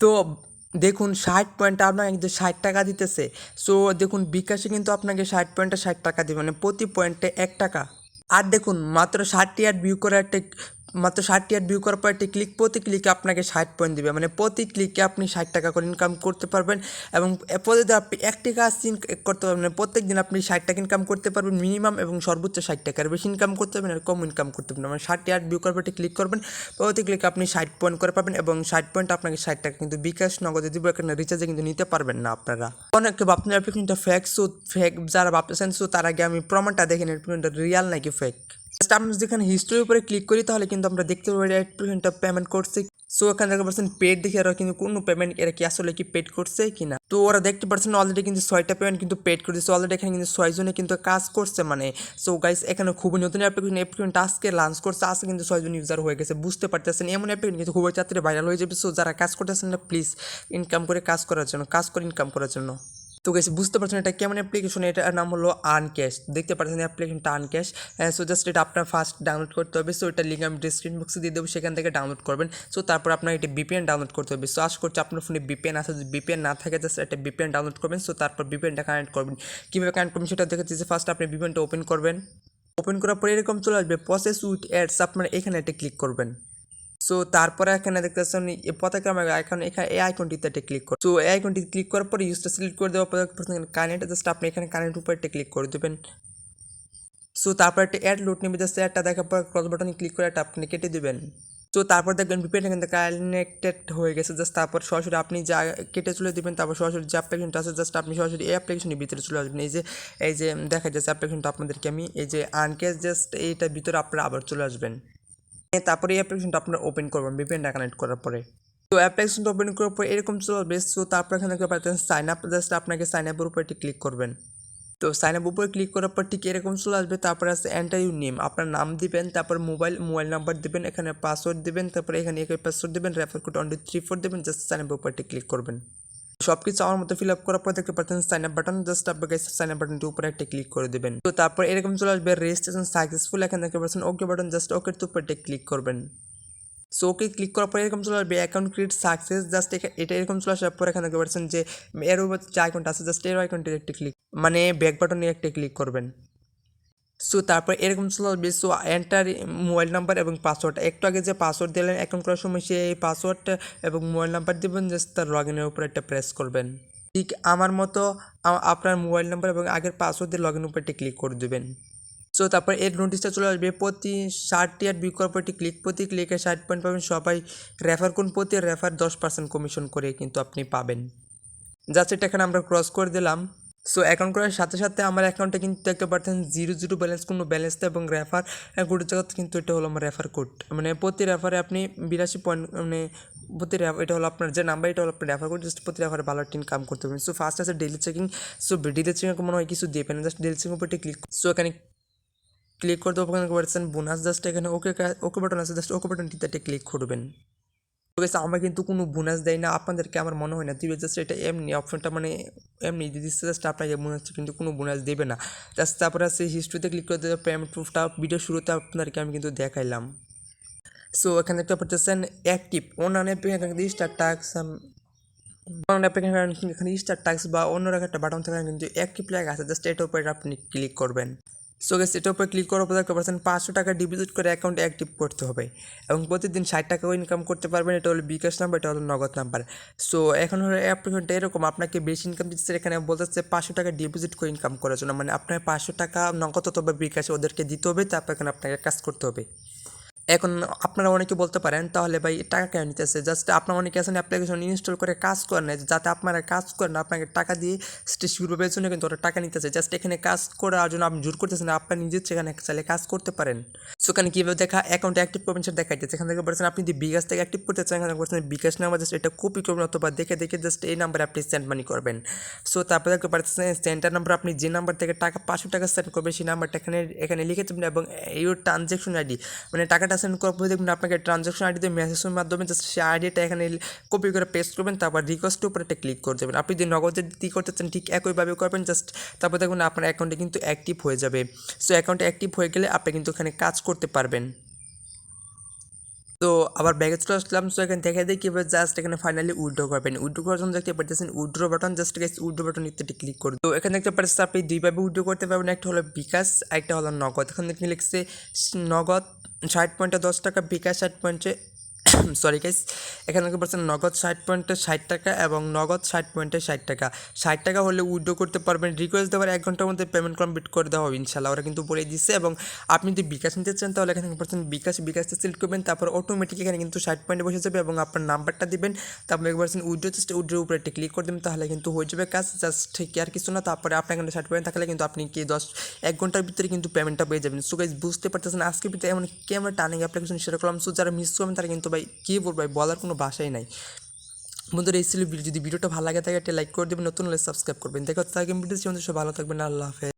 তো দেখুন 60 পয়েন্টে আপনাকে কিন্তু 60 টাকা দিতেছে। সো দেখুন বিকাশে কিন্তু আপনাকে 60 পয়েন্টে 60 টাকা দিবে, মানে প্রতি পয়েন্টে 1 টাকা। আর দেখুন মাত্র 60টি অ্যাড ভিউ করার মাত্র 60টি অ্যাড ভিউ করার পর একটি ক্লিক, প্রতি ক্লিকে আপনাকে 60 পয়েন্ট দিবে, মানে প্রতি ক্লিকে আপনি 60 টাকা করে ইনকাম করতে পারবেন। এবং প্রতিদিন আপনি একটি কাজ করতে পারবেন, মানে প্রত্যেক দিন আপনি 60 টাকা ইনকাম করতে পারবেন মিনিমাম, এবং সর্বোচ্চ 60 টাকার বেশি ইনকাম করতে পারবেন আর কম ইনকাম করতে পারবেন। মানে 60টি অ্যাড ভিউ করার পর ক্লিক করবেন, প্রতি ক্লিকে আপনি 60 পয়েন্ট করে পাবেন, এবং 60 পয়েন্ট আপনাকে 60 টাকা কিন্তু বিকাশ নগদে দিব, এখানে রিচার্জে কিন্তু নিতে পারবেন না আপনারা। অনেকে ভাবছেন অ্যাপ্লিকেশনটা ফেক যারা ভাবতেছেন, সো তার আগে আমি প্রমাণটা দেখেন অ্যাপ্লিকেশনটা রিয়াল নাকি ফেক। আমরা যেখানে হিস্ট্রির উপরে ক্লিক করি তাহলে কিন্তু আমরা দেখতে পারি অ্যাপ্লিকেশনটা পেমেন্ট করছে। সো এখানে দেখতে পাচ্ছেন পেড দেখে এরা কিন্তু কোনো পেমেন্ট এরা কি আসলে কি পেড করছে কিনা। তো ওরা দেখতে পাচ্ছেন অলরেডি কিন্তু 6টা পেমেন্ট কিন্তু পেড করে দিচ্ছে অলরেডি, এখানে কিন্তু 6 জনে কিন্তু কাজ করছে। মানে সো গাইস এখানে খুবই নতুন অ্যাপ্লিকেশনটা আজকে লঞ্চ করছে, আজকে কিন্তু 6 জন ইউজার হয়ে গেছে, বুঝতে পারতেছেন এমন অ্যাপ্লিকেশন কিন্তু খুবই তাড়াতাড়ি ভাইরাল হয়ে যাবে। সো যারা কাজ করতেছেন না প্লিজ ইনকাম করে কাজ করার জন্য, কাজ করে ইনকাম করার জন্য। তো গাইস বুঝতে পারছেন এটা কেমন অ্যাপ্লিকেশন, এটার নাম হলো আনক্যাশ। দেখতে পাচ্ছেন অ্যাপ্লিকেশনটা আনক্যাশ। সো জাস্ট এটা আপনার ফার্স্ট ডাউনলোড করতে হবে। সো এটা লিঙ্ক আমি ডিসক্রিপশন বক্সে দিয়ে দেবো, সেখান থেকে ডাউনলোড করবেন। সো তারপর আপনার এটা বিপিএন ডাউনলোড করতে হবে। সো আশা করছি আপনার ফোনে বিপিএন আছে, যদি বিপিএন না থাকে জাস্ট একটা বিপিএন ডাউনলোড করবেন। সো তারপর বিপিএনটা কানেক্ট করবেন। কীভাবে কানেক্ট করবেন সেটা দেখাচ্ছি। যে ফার্স্ট আপনি বিপিএনটা ওপেন করবেন, ওপেন করার পরে এরকম চলে আসবে প্রসেস উইথ অ্যাডস, আপনারা এখানে একটা ক্লিক করবেন। সো তারপরে এখানে দেখতেছেন পতাকা আইকন, এখানে এই আইকনটিতে একটা ক্লিক করুন। সো এই আইকনটি ক্লিক করার পরে ইউজটা সিলেক্ট করে দেওয়ার পর কানেক্ট, জাস্ট আপনি এখানে কানেক্ট উপরে একটা ক্লিক করে দেবেন। সো তারপর একটা অ্যাড লোড নেবে, জাস্ট অ্যাডটা দেখার পর ক্রস বাটনে ক্লিক করে একটা আপনি কেটে দেবেন। তো তারপর দেখবেন বিপিএনটা কিন্তু কানেক্টেড হয়ে গেছে। জাস্ট তারপর সরাসরি আপনি যা কেটে চলে দেবেন, তারপর সরাসরি যে অ্যাপ্লিকেশনটা আছে জাস্ট আপনি সরাসরি এই অ্যাপ্লিকেশনের ভিতরে চলে আসবেন। এই যে দেখা যাচ্ছে অ্যাপ্লিকেশনটা আপনাদেরকে আমি এই যে আনকেস, জাস্ট এইটার ভিতরে আপনারা আবার চলে আসবেন। তারপরে এই অ্যাপ্লিকেশনটা আপনারা ওপেন করবেন বিপিএনটা কানেক্ট করার পরে। তো অ্যাপ্লিকেশনটা ওপেন করার পর এরকম চলবে। সো তারপর এখানে দেখতে পাচ্ছেন সাইন আপ, জাস্ট আপনাকে সাইন আপের উপর একটি ক্লিক করবেন। তো সাইন আপ উপরে ক্লিক করার পর ঠিক এরকম চলে আসবে। তারপরে আছে এন্টার ইউর নেম, আপনার নাম দিবেন, তারপর মোবাইল নাম্বার দিবেন, এখানে পাসওয়ার্ড দিবেন, তারপরে এখানে একই পাসওয়ার্ড দিবেন, রেফার কোড 1234 দিবেন, জাস্ট সাইন আপ উপরে ক্লিক করবেন। সব কিছু আমার মতো ফিল আপ করার পর দেখতে পাচ্ছেন সাইন আপ বাটন, জাস্ট আপনাকে সাইন আপ বাটনটির উপরে একটা ক্লিক করে দেবেন। তো তারপর এরকম চলে আসবে রেজিস্ট্রেশন সাকসেসফুল, এখানে দেখতে পাচ্ছেন ওকে বাটন, জাস্ট ওকের উপরে ক্লিক করবেন। সো ওকে ক্লিক করার পরে এরকম চলে আসবে অ্যাকাউন্ট ক্রিয়েট সাকসেস, জাস্ট এটা এরকম চলে আসার পর এখানে দেখতে পাচ্ছেন যে এর উপর যে আইকনটা আছে জাস্ট এর আইকনটির একটা ক্লিক, মানে ব্যাক বাটনে একটা ক্লিক করবেন। সো তারপর এরকম চলে আসবে। সো এন্টার মোবাইল নাম্বার এবং পাসওয়ার্ড, একটু আগে যে পাসওয়ার্ড দিলেন অ্যাকাউন্ট করার সময় সেই পাসওয়ার্ডটা এবং মোবাইল নাম্বার দেবেন, জাস্ট তার লগ ইনের উপর একটা প্রেস করবেন। ঠিক আমার মতো আপনার মোবাইল নাম্বার এবং আগের পাসওয়ার্ড দিয়ে লগ ইন উপর একটা ক্লিক করে দেবেন। সো তারপর এর নোটিশটা চলে আসবে প্রতি 60টি অ্যাড ভিউ করার পর ক্লিক, প্রতি ক্লিকে 60 পয়েন্ট পাবেন। সবাই রেফার করুন, প্রতি রেফার 10% কমিশন করে কিন্তু আপনি পাবেন। জাস্ট এটা এখানে আমরা ক্রস করে দিলাম। সো অ্যাকাউন্ট করার সাথে সাথে আমার অ্যাকাউন্টে কিন্তু দেখতে পাচ্ছেন 0 ব্যালেন্স, কোনো ব্যালেন্স নেই, এবং রেফার কোডের জায়গা কিন্তু এটা হলো আমার রেফার কোড, মানে প্রতি রেফারে আপনি 82 পয়েন্ট, মানে প্রতি এটা হলো আপনার যে নাম্বার, এটা হলো আপনার রেফার কোড, জাস্ট প্রতি রেফারে ভালো একটা ইনকাম করতে পারবেন। সো ফার্স্ট আছে daily checking. So daily checking মনে হয় কিছু দিয়ে পেন, জাস্ট ডেলি চেকিং উপরে ক্লিক। সো এখানে ক্লিক করতে ওখানে পারছেন বোনাস, জাস্ট এখানে ওকে বাটন আছে, জাস্ট ওকে বাটনটিতে ক্লিক করবেন। তো গেছে আমরা কিন্তু কোনো বোনাস দেয় না, আপনাদেরকে আমার মনে হয় না দিবে, জাস্ট এটা এমনি অপশনটা মানে এমনি দিয়ে দিচ্ছে, জাস্ট আপনাকে মনে হচ্ছে কিন্তু কোনো বোনাস দেবে না। জাস্ট তারপরে আছে হিস্ট্রিতে ক্লিক করে দেবে, পেমেন্ট প্রুফটা ভিডিও শুরুতে আপনাদেরকে আমি কিন্তু দেখাইলাম। সো এখানে দেখতে পাচ্ছেন অ্যাক্টিভ অন্যান্য এখানে স্টার টাক্স, অন্য এখানে স্টার টাক্স বা অন্যরকম একটা বাটন থাকে কিন্তু অ্যাক্টিভ লেখা আছে, জাস্ট এটার উপরে আপনি ক্লিক করবেন। সো গেস এটার উপরে ক্লিক করার পর দেখতে পাচ্ছেন 500 টাকা ডিপোজিট করে অ্যাকাউন্টে অ্যাক্টিভ করতে হবে, এবং প্রতিদিন 60 টাকাও ইনকাম করতে পারবেন। এটা হলো বিকাশ নাম্বার, এটা হলো নগদ নাম্বার। সো এখন হলো অ্যাপ্লিকেশনটা এরকম, আপনাকে বেশি ইনকাম দিচ্ছে, এখানে বলতেছে 500 টাকা ডিপোজিট করে ইনকাম করার জন্য, মানে আপনার 500 টাকা নগদ অথবা বিকাশে ওদেরকে দিতে হবে, তারপর এখানে আপনাকে কাজ করতে হবে। এখন আপনারা অনেকে বলতে পারেন তাহলে ভাই টাকা কেন নিতেছে, জাস্ট আপনারা অনেকে আছেন অ্যাপ্লিকেশন ইনস্টল করে কাজ করেন না, যাতে আপনারা কাজ করেন আপনাকে টাকা দিয়ে শুরু পাবের জন্য কিন্তু ওরা টাকা নিতেছে, জাস্ট এখানে কাজ করার জন্য আপনি জোর করতেছেন, আপনার নিজের সেখানে চাইলে কাজ করতে পারেন। সো এখানে কীভাবে দেখা অ্যাকাউন্ট অ্যাক্টিভ করবেন সেটা দেখাই যাচ্ছে, এখান থেকে বলছেন আপনি যদি বিকাশ থেকে অ্যাক্টিভ করতে চান, এখানে বলছেন বিকাশ নাম্বার, জাস্ট এটা কপি করবেন অথবা দেখে জাস্ট এই নাম্বারে আপনি সেন্ড মানি করবেন। সো তারপরে দেখতে পাচ্ছেন সেন্টার নাম্বার, আপনি যে নাম্বার থেকে টাকা 500 টাকা সেন্ড করবেন সেই নাম্বারটা এখানে লিখে দেবেন, এবং ইউর ট্রানজ্যাকশন আইডি, মানে টাকাটা সেন্ড করার পরে দেখবেন আপনাকে ট্রানজ্যাকশন আইডিতে মেসেজের মাধ্যমে জাস্ট সেই আইডিটা এখানে কপি করে পেস্ট করবেন, তারপর রিকোয়েস্টের উপরে একটা ক্লিক করে দেবেন। আপনি যদি নগদে দিতে করতে চান ঠিক একইভাবে করবেন, জাস্ট তারপর দেখবেন আপনার অ্যাকাউন্টে কিন্তু অ্যাক্টিভ হয়ে যাবে। সো অ্যাকাউন্টে অ্যাক্টিভ হয়ে গেলে আপনি কিন্তু এখানে কাজ করতে পারবেন। তো আবার ব্যাগে চলে আসলাম। সো এখানে দেখে দিই কীভাবে জাস্ট এখানে ফাইনালি উইথড্র করবেন। উইথড্র করার জন্য দেখতে পাচ্ছেন withdraw button, just guys withdraw button ইত্যাদি ক্লিক করুন। তো এখানে দেখতে পাচ্ছেন আপনি দুইভাবে উইথড্র করতে পারবেন, একটা হলো বিকাশ, একটা হলো নগদ। এখানে দেখতে লিখছে নগদ 60 পয়েন্টে 10 টাকা, বিকাশ 60 পয়েন্টে সরি গাইস, এখানে দেখতে পাচ্ছেন নগদ 60 পয়েন্টে 60 টাকা এবং নগদ 60 পয়েন্টে 60 টাকা। 60 টাকা হলে উইথড্র করতে পারবেন। রিকোয়েস্ট দেওয়ার 1 ঘন্টার মধ্যে পেমেন্ট কমপ্লিট করে দেওয়া হবে ইনশাল্লাহ, ওরা কিন্তু বলে দিচ্ছে। এবং আপনি যদি বিকাশ নিতে চান তাহলে এখানে দেখতে পাচ্ছেন বিকাশে সিলেক্ট করবেন, তারপর অটোমেটিক এখানে কিন্তু 60 পয়েন্টে বসে যাবে এবং আপনার নাম্বারটা দিবেন, তারপর দেখতে পাচ্ছেন উইথড্রোর উপরে একটা ক্লিক করে দেবেন, তাহলে কিন্তু হয়ে যাবে কাজ। জাস্ট ঠিক আর কিছু না। তারপরে আপনার এখানে 60 পয়েন্ট থাকলে কিন্তু আপনি কি 1 ঘন্টার ভিতরে কিন্তু পেমেন্টটা পেয়ে যাবেন। সো গাইস বুঝতে পারতেছেন আজকের ভিতরে এমন ক্যামেরা টার্নিং অ্যাপ্লিকেশন শেয়ার করলাম। সো যারা মিস করবেন তারা কিন্তু ভাই কী বলবো ভাই, বলার কোনো ভাষাই নাই। বন্ধুরা এই ছিল ভিডিও। যদি ভিডিওটা ভালো লাগে থাকে একটা লাইক করে দেবেন, নতুন হলে সাবস্ক্রাইব করবেন। দেখা হচ্ছে আগামী ভিডিও। সবাই ভালো থাকবেন, আল্লাহ হাফেজ।